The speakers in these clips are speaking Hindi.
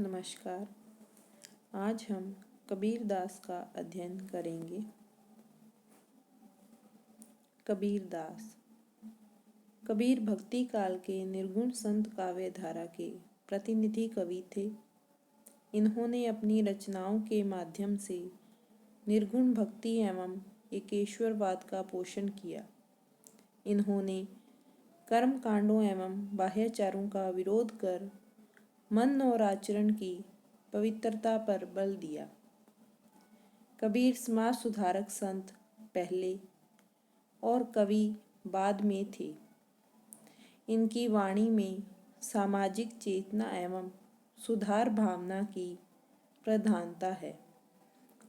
नमस्कार। आज हम कबीर दास का अध्ययन करेंगे। कबीर दास कबीर भक्ति काल के निर्गुण संत काव्य धारा के प्रतिनिधि कवि थे। इन्होंने अपनी रचनाओं के माध्यम से निर्गुण भक्ति एवं एकेश्वरवाद का पोषण किया। इन्होंने कर्म कांडों एवं बाह्याचारों का विरोध कर मन और आचरण की पवित्रता पर बल दिया। कबीर समाज सुधारक संत पहले और कवि बाद में थे। इनकी वाणी में सामाजिक चेतना एवं सुधार भावना की प्रधानता है।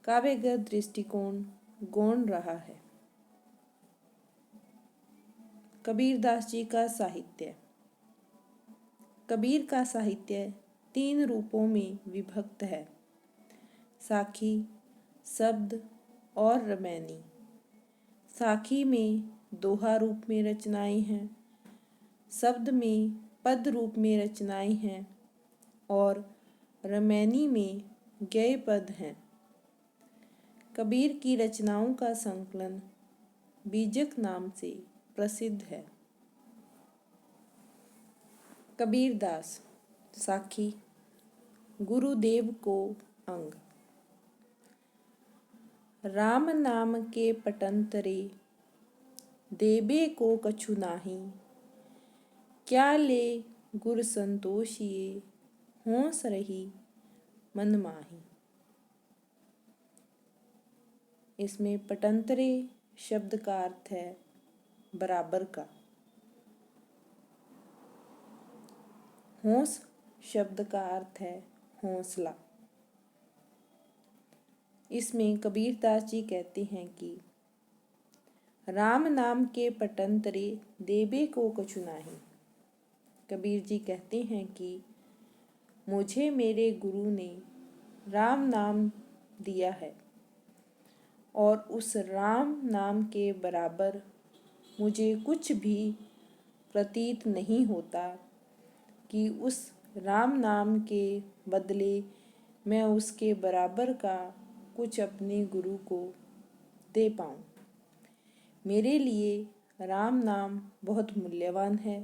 काव्यगत दृष्टिकोण गौण रहा है। कबीर दास जी का साहित्य। कबीर का साहित्य 3 रूपों में विभक्त है: साखी, शब्द और रमैनी। साखी में दोहा रूप में रचनाएं हैं, शब्द में पद रूप में रचनाएं हैं और रमैनी में गद्य पद हैं। कबीर की रचनाओं का संकलन बीजक नाम से प्रसिद्ध है। कबीर दास साखी। गुरुदेव को अंग। राम नाम के पटंतरे, देबे को कछु नाही। क्या ले गुर संतोषिए, होंस रही मन माही। इसमें पटंतरे शब्द का अर्थ है बराबर का। होंस शब्द का अर्थ है हौसला। इसमें कबीर दास जी कहते हैं कि राम नाम के पटंतरे, देबे को कछु नाही। कबीर जी कहते हैं कि मुझे मेरे गुरु ने राम नाम दिया है और उस राम नाम के बराबर मुझे कुछ भी प्रतीत नहीं होता कि उस राम नाम के बदले मैं उसके बराबर का कुछ अपने गुरु को दे पाऊँ। मेरे लिए राम नाम बहुत मूल्यवान है।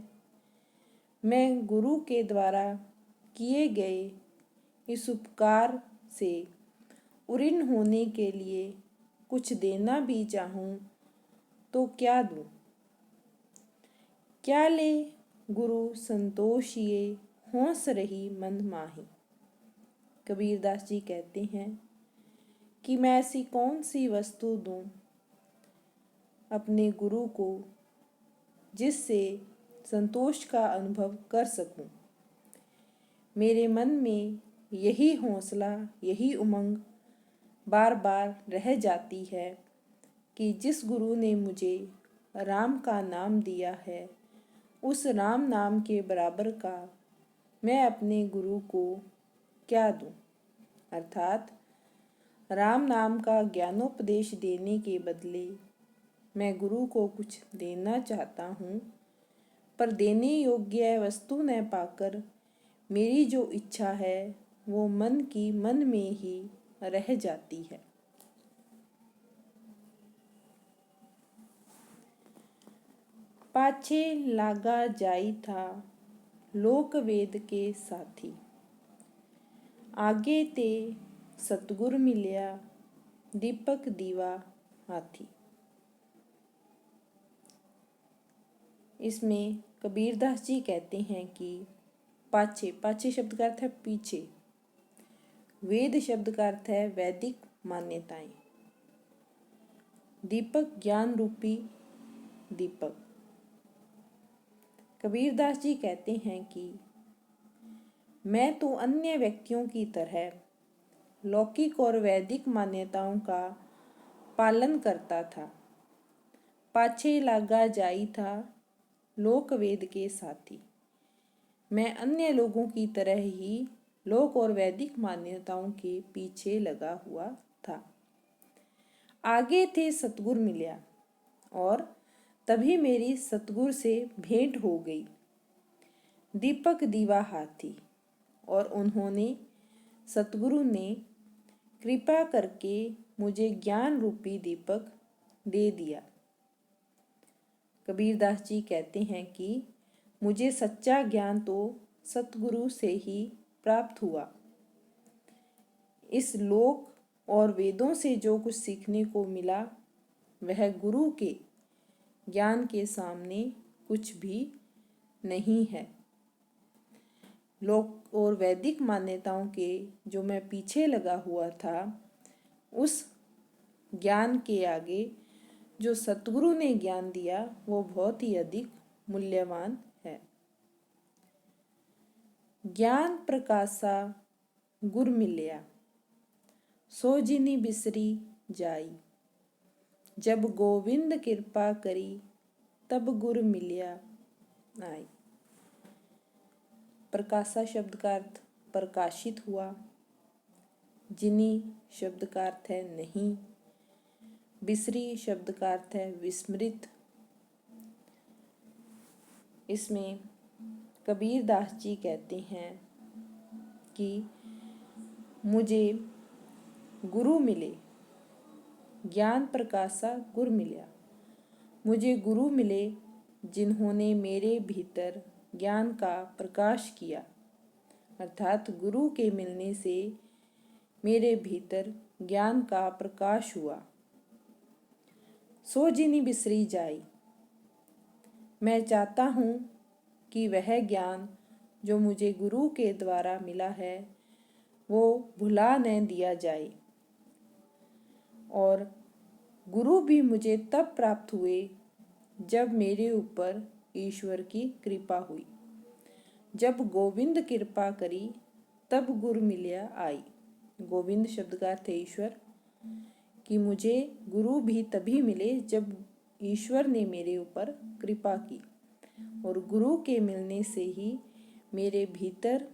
मैं गुरु के द्वारा किए गए इस उपकार से उऋण होने के लिए कुछ देना भी चाहूँ तो क्या दूँ। क्या ले गुरु संतोषिए, होंस रही मन माही। कबीर दास जी कहते हैं कि मैं ऐसी कौन सी वस्तु दूं अपने गुरु को जिससे संतोष का अनुभव कर सकूं। मेरे मन में यही हौसला, यही उमंग बार बार रह जाती है कि जिस गुरु ने मुझे राम का नाम दिया है, उस राम नाम के बराबर का मैं अपने गुरु को क्या दूं। अर्थात राम नाम का ज्ञानोपदेश देने के बदले मैं गुरु को कुछ देना चाहता हूँ, पर देने योग्य वस्तु न पाकर मेरी जो इच्छा है वो मन की मन में ही रह जाती है। पाछे लागा जाई था लोक वेद के साथी। आगे ते सतगुर मिलिया दीपक दीवा हाथी। इसमें कबीर दास जी कहते हैं कि पाछे, पाछे शब्द का अर्थ है पीछे। वेद शब्द का अर्थ है वैदिक मान्यताएं। दीपक ज्ञान रूपी दीपक। कबीर दास जी कहते हैं कि मैं तो अन्य व्यक्तियों की तरह लौकिक और वैदिक मान्यताओं का पालन करता था। पाछे लागा जाई था लोक वेद के साथी। मैं अन्य लोगों की तरह ही लोक और वैदिक मान्यताओं के पीछे लगा हुआ था। आगे थे सतगुर मिलिया और तभी मेरी सतगुर से भेंट हो गई। दीपक दीवा हाथी, और उन्होंने सतगुरु ने कृपा करके मुझे ज्ञान रूपी दीपक दे दिया। कबीरदास जी कहते हैं कि मुझे सच्चा ज्ञान तो सतगुरु से ही प्राप्त हुआ। इस लोक और वेदों से जो कुछ सीखने को मिला वह गुरु के ज्ञान के सामने कुछ भी नहीं है। लोक और वैदिक मान्यताओं के जो मैं पीछे लगा हुआ था, उस ज्ञान के आगे जो सतगुरु ने ज्ञान दिया वो बहुत ही अधिक मूल्यवान है। ज्ञान प्रकाशा गुर मिलिया, सो जिनी बिसरी जाई। जब गोविंद कृपा करी, तब गुर मिलिया आई। प्रकाशा शब्द का अर्थ प्रकाशित हुआ, जिनी शब्द का अर्थ है नहीं, बिसरी शब्द का अर्थ है विस्मृत। इसमें कबीरदास जी कहते हैं कि मुझे गुरु मिले, ज्ञान प्रकाशा गुर मिला। मुझे गुरु मिले जिन्होंने मेरे भीतर ज्ञान का प्रकाश किया, अर्थात गुरु के मिलने से मेरे भीतर ज्ञान का प्रकाश हुआ। सो जिनी बिसरी जाई, मैं चाहता हूँ कि वह ज्ञान जो मुझे गुरु के द्वारा मिला है वो भुला न दिया जाए। और गुरु भी मुझे तब प्राप्त हुए जब मेरे ऊपर ईश्वर की कृपा हुई। जब गोविंद कृपा करी, तब गुरु मिलिया आई। गोविंद शब्द का अर्थ है ईश्वर, कि मुझे गुरु भी तभी मिले जब ईश्वर ने मेरे ऊपर कृपा की। और गुरु के मिलने से ही मेरे भीतर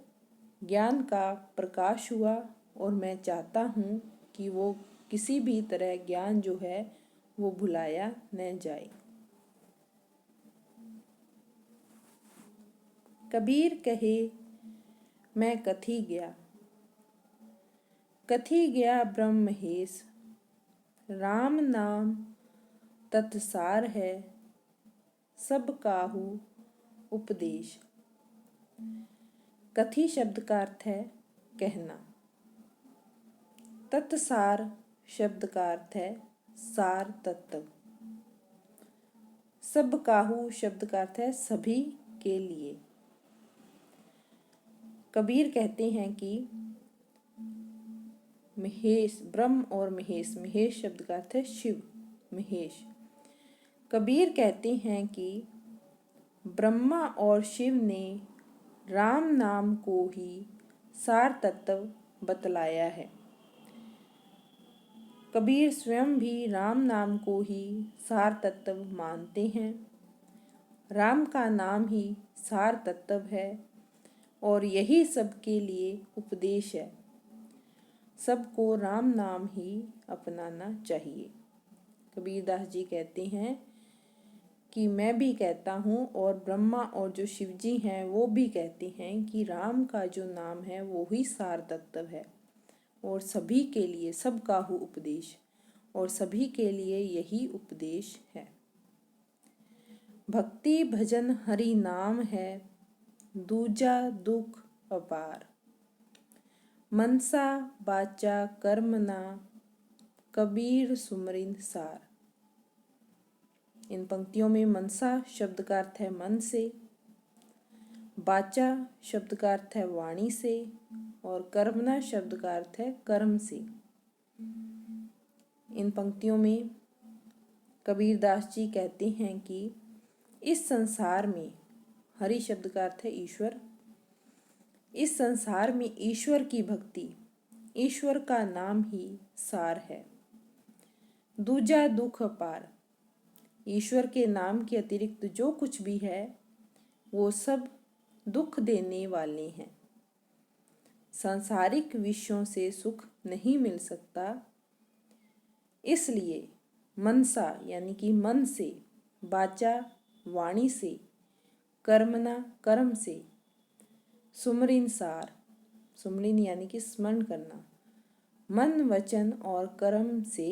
ज्ञान का प्रकाश हुआ। और मैं चाहता हूँ कि वो किसी भी तरह ज्ञान जो है वो भुलाया न जाए। कबीर कहे मैं कथी गया, कथी गया ब्रह्म महेश। राम नाम तत्सार है, सब काहू उपदेश। कथी शब्द का अर्थ है कहना। तत्सार शब्द का अर्थ है सार तत्व। सब काहू शब्द का अर्थ है सभी के लिए। कबीर कहते हैं कि महेश, ब्रह्म और महेश, महेश शब्द का अर्थ है शिव, महेश। कबीर कहते हैं कि ब्रह्मा और शिव ने राम नाम को ही सार तत्व बतलाया है। कबीर स्वयं भी राम नाम को ही सार तत्व मानते हैं। राम का नाम ही सार तत्व है और यही सबके लिए उपदेश है। सबको राम नाम ही अपनाना चाहिए। कबीरदास जी कहते हैं कि मैं भी कहता हूँ और ब्रह्मा और जो शिव जी हैं वो भी कहते हैं कि राम का जो नाम है वो ही सार तत्व है और सभी के लिए सबका हो उपदेश, और सभी के लिए यही उपदेश है। भक्ति भजन हरि नाम है, दूजा दुख अपार। मनसा बाचा कर्मना, कबीर सुमरिन सार। इन पंक्तियों में मनसा शब्द का अर्थ है मन से, बाचा शब्द का अर्थ है वाणी से, और कर्मना शब्द का अर्थ है कर्म से। इन पंक्तियों में कबीरदास जी कहते हैं कि इस संसार में, हरि शब्द का अर्थ है ईश्वर, इस संसार में ईश्वर की भक्ति, ईश्वर का नाम ही सार है। दूजा दुख अपार, ईश्वर के नाम के अतिरिक्त जो कुछ भी है वो सब दुख देने वाले हैं। सांसारिक विषयों से सुख नहीं मिल सकता, इसलिए मनसा यानी कि मन से, बाचा वाणी से, कर्मना कर्म से, सुमरिन सार, सुमरिन यानी कि स्मरण करना। मन, वचन और कर्म से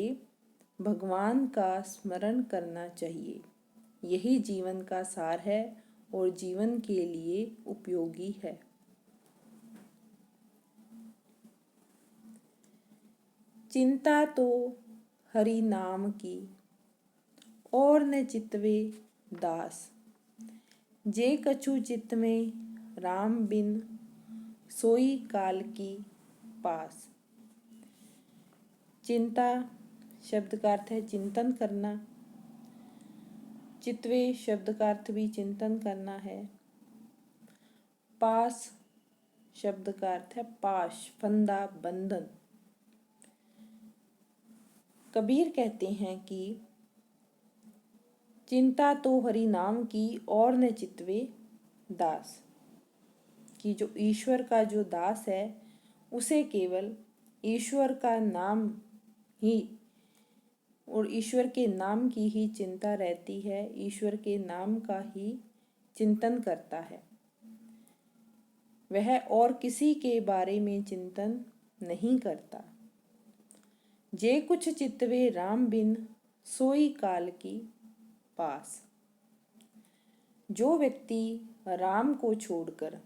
भगवान का स्मरण करना चाहिए। यही जीवन का सार है और जीवन के लिए उपयोगी है। चिंता तो हरि नाम की और न चितवे दास। जे कछु चित्त में राम बिन सोई काल की पास। चिंता शब्द का अर्थ है चिंतन करना। चितवे शब्द का अर्थ भी चिंतन करना है। पास शब्द का अर्थ है पाश, फंदा, बंधन। कबीर कहते हैं कि चिंता तो हरि नाम की और न चितवे दास, कि जो ईश्वर का जो दास है उसे केवल ईश्वर का नाम ही और ईश्वर के नाम की ही चिंता रहती है, ईश्वर के नाम का ही चिंतन करता है। वह और किसी के बारे में चिंतन नहीं करता। जे कुछ चितवे राम बिन सोई काल की पास। जो व्यक्ति राम को छोड़कर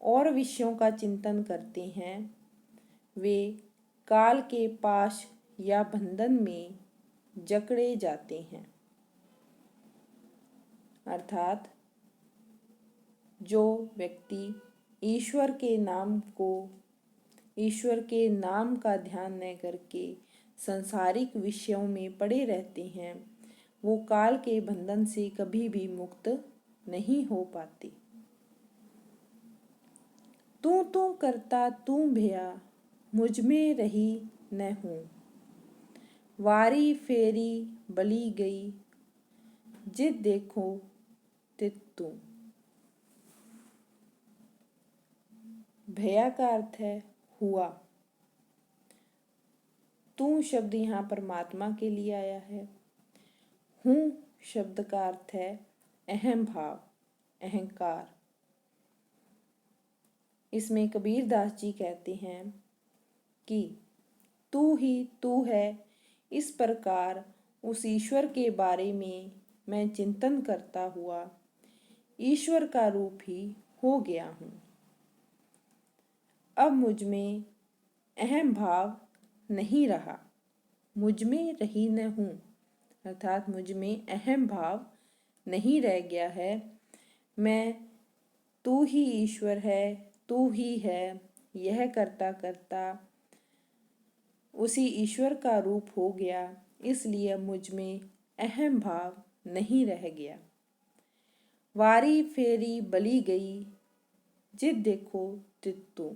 और विषयों का चिंतन करते हैं वे काल के पाश या बंधन में जकड़े जाते हैं। अर्थात जो व्यक्ति ईश्वर के नाम का ध्यान न करके सांसारिक विषयों में पड़े रहते हैं वो काल के बंधन से कभी भी मुक्त नहीं हो पाते। तू करता तू भया मुझ में रही न हूँ। वारी फेरी बली गई जित देखो तित तू। भया का अर्थ है हुआ। तू शब्द यहाँ परमात्मा के लिए आया है। हूँ शब्द का अर्थ है अहम भाव, अहंकार। इसमें कबीर दास जी कहते हैं कि तू ही तू है, इस प्रकार उस ईश्वर के बारे में मैं चिंतन करता हुआ ईश्वर का रूप ही हो गया हूँ। अब मुझ में अहम भाव नहीं रहा, मुझ में रही न हूँ, अर्थात मुझ में अहम भाव नहीं रह गया है। मैं तू ही ईश्वर है, तू ही है, यह करता करता उसी ईश्वर का रूप हो गया, इसलिए मुझ में अहम भाव नहीं रह गया। वारी फेरी बली गई जित देखो तित तू।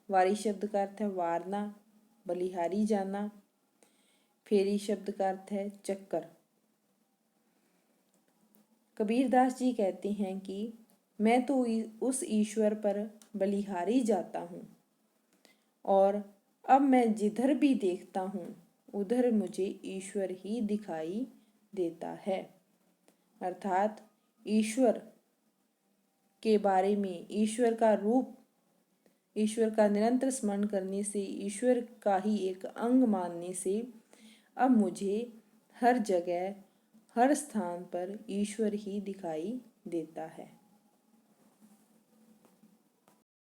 वारी शब्द का अर्थ है वारना, बलिहारी जाना। फेरी शब्द का अर्थ है चक्कर। कबीर दास जी कहते हैं कि मैं तो उस ईश्वर पर बलिहारी जाता हूँ और अब मैं जिधर भी देखता हूँ उधर मुझे ईश्वर ही दिखाई देता है। अर्थात ईश्वर के बारे में, ईश्वर का रूप, ईश्वर का निरंतर स्मरण करने से, ईश्वर का ही एक अंग मानने से अब मुझे हर जगह, हर स्थान पर ईश्वर ही दिखाई देता है।